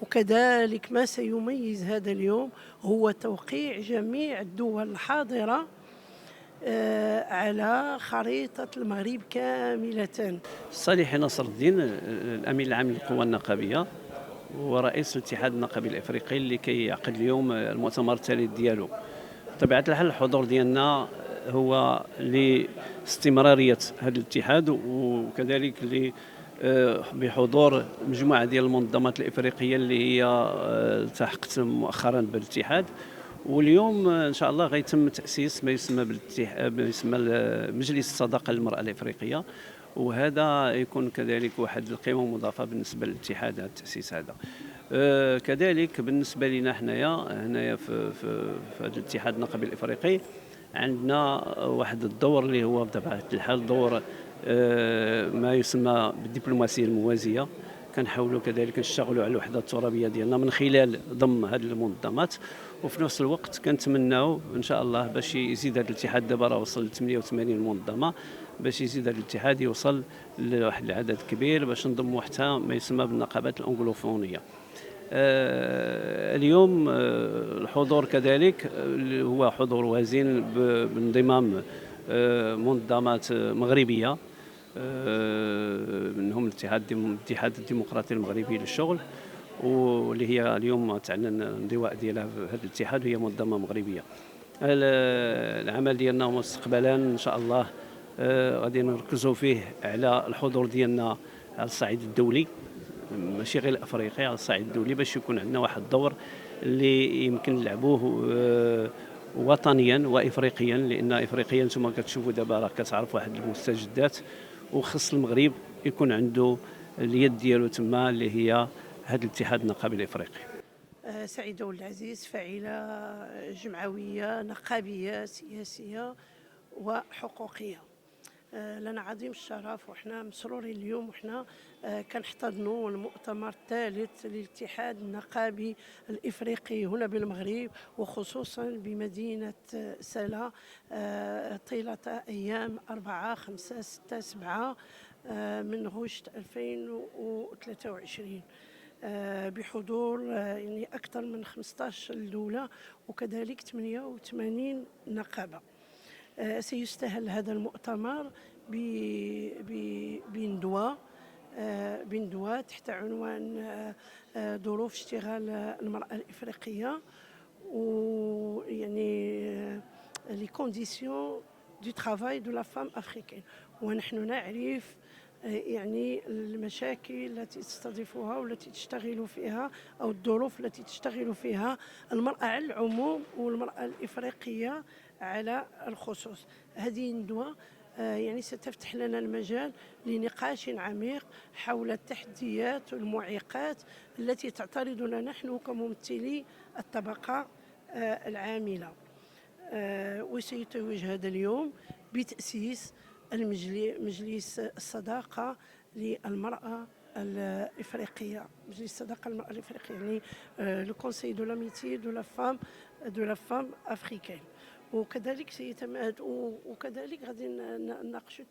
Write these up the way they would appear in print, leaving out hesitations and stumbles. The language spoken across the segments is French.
وكذلك ما سيميز هذا اليوم هو توقيع جميع الدول الحاضرة على خريطة المغرب كاملة. صالح نصر الدين الأمين العام للقوى النقابية ورئيس الاتحاد النقابي الافريقي اللي كيعقد اليوم المؤتمر الثالث ديالو. بطبيعه الحال الحضور ديالنا هو لاستمراريه هذا الاتحاد وكذلك بحضور مجموعه ديال المنظمات الافريقيه اللي هي التحقت مؤخرا بالاتحاد. واليوم ان شاء الله غيتم تاسيس ما يسمى مجلس الصداقه للمراه الافريقيه، وهذا يكون كذلك واحد القيمه مضافه بالنسبه للاتحاد هذا التاسيس هذا. كذلك بالنسبه لنا هنايا في هذا الاتحاد النقابي الافريقي عندنا واحد الدور اللي هو بطبيعه الحال دور ما يسمى بالدبلوماسيه الموازيه. كنحاولوا كذلك نشتغلوا على الوحده الترابيه ديالنا من خلال ضم هذه المنظمات، وفي نفس الوقت كنتمناو ان شاء الله باش يزيد هذا الاتحاد. دابا راه وصل ل 88 منظمه، باش يزيد هذا الاتحاد يوصل لواحد العدد كبير باش نضموا حتى ما يسمى بالنقابات الانجلوفونيه. اليوم الحضور كذلك هو حضور وزين بانضمام منظمات مغربيه، منهم الاتحاد الديمقراطي المغربي للشغل، واللي هي اليوم تعلن الانضواء ديالها في هذا الاتحاد، هي منظمه مغربيه. العمل ديالنا مستقبلا ان شاء الله غادي نركزوا فيه على الحضور ديالنا على الصعيد الدولي، ماشي غير الافريقي، على الصعيد الدولي، باش يكون عندنا واحد الدور اللي يمكن نلعبوه وطنيا وافريقيا. لان افريقيا انتم كتشوفوا دابا راه كتعرف واحد المستجدات، وخص المغرب يكون عنده اليد ديالو تما اللي هي هذا الاتحاد النقابي الافريقي. سعيدة والعزيز فاعلة جمعوية نقابية سياسية وحقوقية. لنا عظيم الشرف وحنا مسرورين اليوم وحنا كنحتضنوا المؤتمر الثالث للاتحاد النقابي الافريقي هنا بالمغرب، وخصوصا بمدينه سلا طيله ايام 4 5 6 7 من غشت 2023 بحضور يعني اكثر من 15 دوله وكذلك 88 نقابه. سيستهل هذا المؤتمر بندوة تحت عنوان ظروف اشتغال المرأة الإفريقية، ويعني les conditions du travail de la femme africaine. ونحن نعرف يعني المشاكل التي تستضيفها والتي تشتغل فيها أو الظروف التي تشتغل فيها المرأة على العموم والمرأة الإفريقية على الخصوص. هذه الندوة يعني ستفتح لنا المجال لنقاش عميق حول التحديات والمعيقات التي تعترضنا نحن كممثلي الطبقة العاملة. وسيتوج هذا اليوم بتأسيس مجلس الصداقة للمرأة الإفريقية، مجلس الصداقة للمرأة الإفريقية، يعني لو كونسي دو لاميتي دو لا فام افريكان. وكذلك وكذلك غادي نناقشوا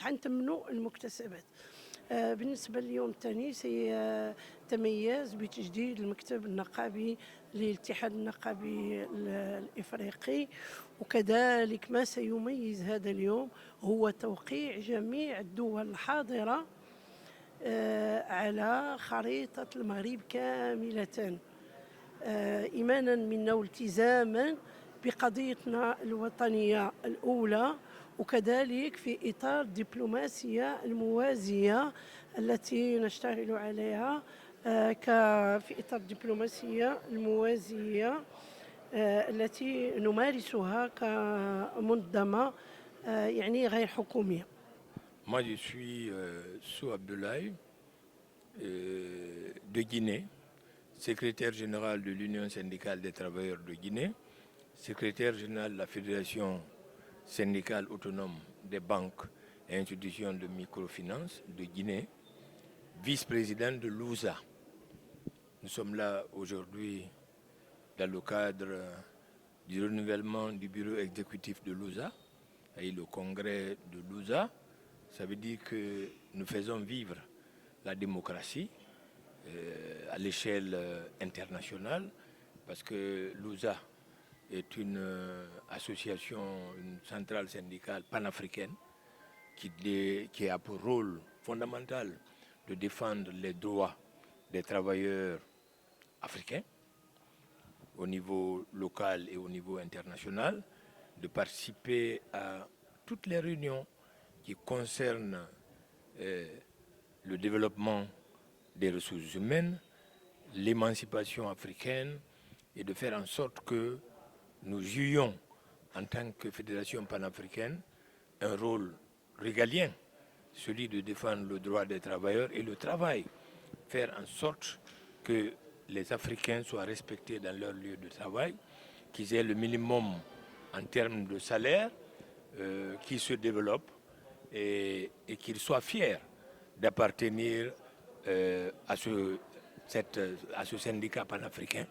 غنتمنوا المكتسبات. بالنسبه لليوم الثاني سيتميز بتجديد المكتب النقابي للاتحاد النقابي الافريقي، وكذلك ما سيميز هذا اليوم هو توقيع جميع الدول الحاضره على خريطه المغرب كامله، إيمانا منا والتزاما بقضيتنا الوطنية الأولى، وكذلك في إطار الدبلوماسية الموازية التي نشتغل عليها في إطار الدبلوماسية الموازية التي نمارسها كمنظمة يعني غير حكومية. Moi, je suis Sou Abdoulaye de Guinée, secrétaire général de l'Union syndicale des travailleurs de Guinée, secrétaire général de la Fédération syndicale autonome des banques et institutions de microfinance de Guinée, vice-président de l'USA. Nous sommes là aujourd'hui dans le cadre du renouvellement du bureau exécutif de l'USA et le congrès de l'USA. Ça veut dire que nous faisons vivre la démocratie à l'échelle internationale, parce que l'USA est une association, une centrale syndicale panafricaine qui a pour rôle fondamental de défendre les droits des travailleurs africains au niveau local et au niveau international, de participer à toutes les réunions qui concernent le développement des ressources humaines, l'émancipation africaine, et de faire en sorte que nous jouions en tant que fédération panafricaine un rôle régalien, celui de défendre le droit des travailleurs et le travail, faire en sorte que les Africains soient respectés dans leur lieu de travail, qu'ils aient le minimum en termes de salaire, qu'ils se développent et qu'ils soient fiers d'appartenir à ce syndicat panafricain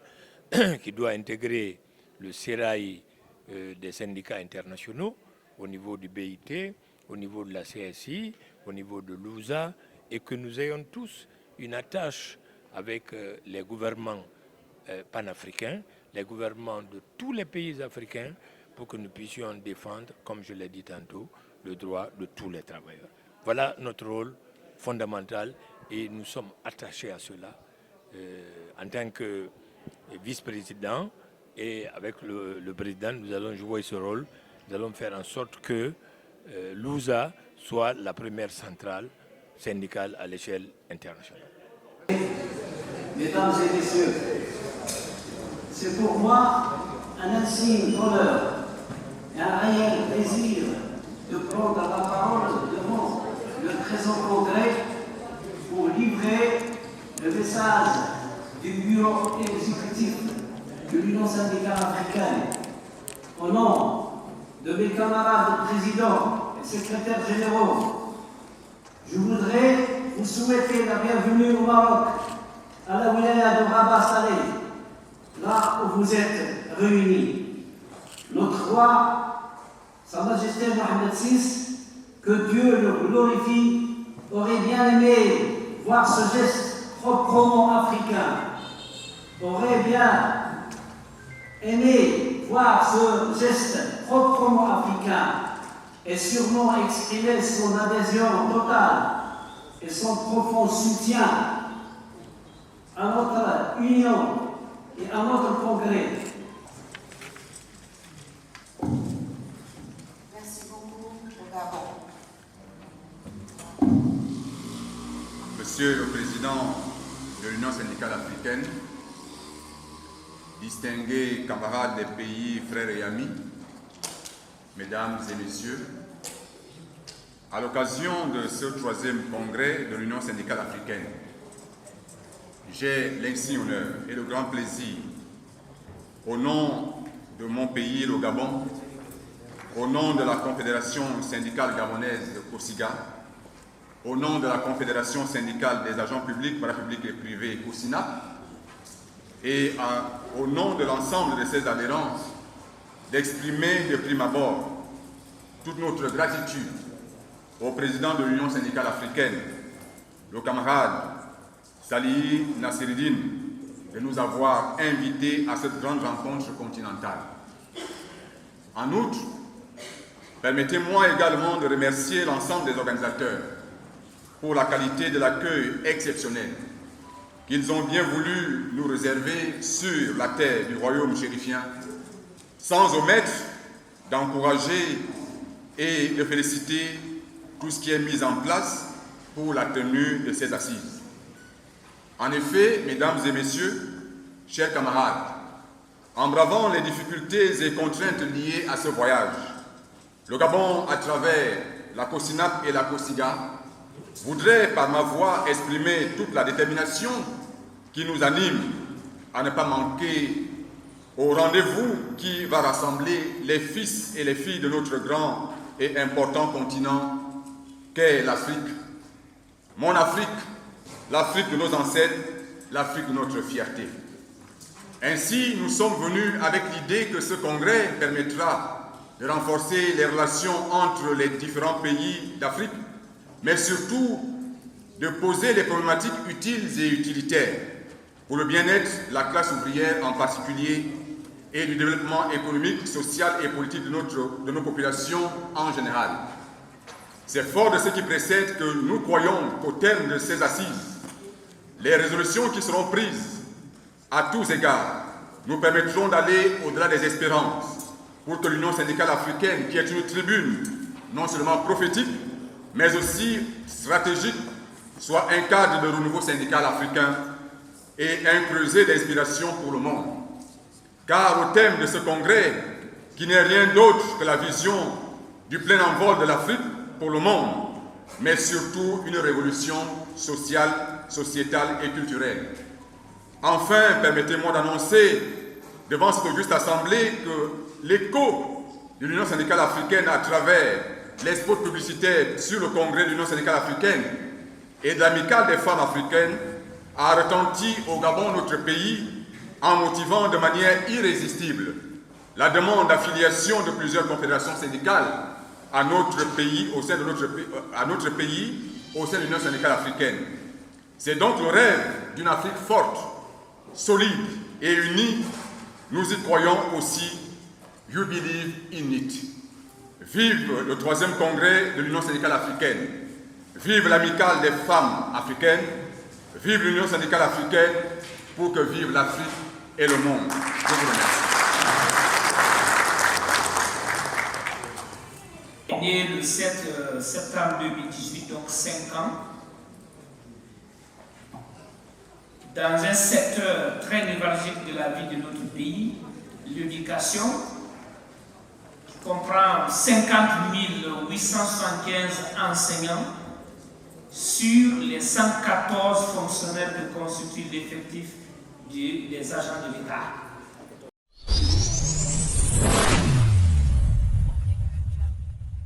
qui doit intégrer le sérail des syndicats internationaux au niveau du BIT, au niveau de la CSI, au niveau de l'USA, et que nous ayons tous une attache avec les gouvernements panafricains, les gouvernements de tous les pays africains, pour que nous puissions défendre, comme je l'ai dit tantôt, le droit de tous les travailleurs. Voilà notre rôle fondamental et nous sommes attachés à cela. En tant que vice-président et avec le président, nous allons jouer ce rôle. Nous allons faire en sorte que l'USA soit la première centrale syndicale à l'échelle internationale. Mesdames et messieurs, c'est pour moi un insigne d'honneur et un réel plaisir de prendre la parole devant le présent congrès pour livrer le message du bureau exécutif de l'Union syndicale africaine. Au nom de mes camarades présidents et secrétaires généraux, je voudrais vous souhaiter la bienvenue au Maroc, à la wilaya de Rabat Saleh, là où vous êtes réunis. Notre roi, Sa Majesté Mohamed VI, que Dieu le glorifie, aurait bien aimé voir ce geste proprement africain. Aurait bien aimé voir ce geste proprement africain et sûrement exprimer son adhésion totale et son profond soutien à notre union et à notre congrès. Merci beaucoup, le Gabon. Monsieur le Président de l'Union syndicale africaine, distingués camarades des pays, frères et amis, Mesdames et Messieurs, à l'occasion de ce 3e congrès de l'Union syndicale africaine, j'ai l'insigne honneur et le grand plaisir, au nom de mon pays, le Gabon, au nom de la Confédération syndicale gabonaise de COSIGA, au nom de la Confédération syndicale des agents publics, parapublics et privés, COSINAP, et au nom de l'ensemble de ces adhérences, d'exprimer de prime abord toute notre gratitude au président de l'Union syndicale africaine, le camarade Salih Nassereddine, de nous avoir invités à cette grande rencontre continentale. En outre, permettez-moi également de remercier l'ensemble des organisateurs pour la qualité de l'accueil exceptionnel qu'ils ont bien voulu nous réserver sur la terre du royaume chérifien, sans omettre d'encourager et de féliciter tout ce qui est mis en place pour la tenue de ces assises. En effet, Mesdames et Messieurs, chers camarades, en bravant les difficultés et contraintes liées à ce voyage, le Gabon, à travers la COSINAP et la COSIGA, voudrait par ma voix exprimer toute la détermination qui nous anime à ne pas manquer au rendez-vous qui va rassembler les fils et les filles de notre grand et important continent qu'est l'Afrique. Mon Afrique, l'Afrique de nos ancêtres, l'Afrique de notre fierté. Ainsi, nous sommes venus avec l'idée que ce congrès permettra de renforcer les relations entre les différents pays d'Afrique, mais surtout de poser les problématiques utiles et utilitaires pour le bien-être de la classe ouvrière en particulier et du développement économique, social et politique de nos populations en général. C'est fort de ce qui précède que nous croyons qu'au terme de ces assises, les résolutions qui seront prises à tous égards nous permettront d'aller au-delà des espérances pour que l'Union syndicale africaine, qui est une tribune non seulement prophétique, mais aussi stratégique, soit un cadre de renouveau syndical africain et un creuset d'inspiration pour le monde. Car au thème de ce congrès, qui n'est rien d'autre que la vision du plein envol de l'Afrique pour le monde, mais surtout une révolution sociale, sociétale et culturelle. Enfin, permettez-moi d'annoncer devant cette auguste assemblée que l'écho de l'Union syndicale africaine à travers les spots publicitaires sur le congrès de l'Union syndicale africaine et de l'amicale des femmes africaines a retenti au Gabon, notre pays, en motivant de manière irrésistible la demande d'affiliation de plusieurs confédérations syndicales à notre pays, au sein de l'Union syndicale africaine. C'est donc le rêve d'une Afrique forte, solide et unie. Nous y croyons aussi. You believe in it. Vive le 3e congrès de l'Union syndicale africaine. Vive l'amicale des femmes africaines. Vive l'Union syndicale africaine pour que vive l'Afrique et le monde. Je vous remercie. Né le 7 septembre 2018, donc 5 ans, dans un secteur très névralgique de la vie de notre pays, l'éducation, qui comprend 50 875 enseignants sur les 114 fonctionnaires que constituent l'effectif des agents de l'État.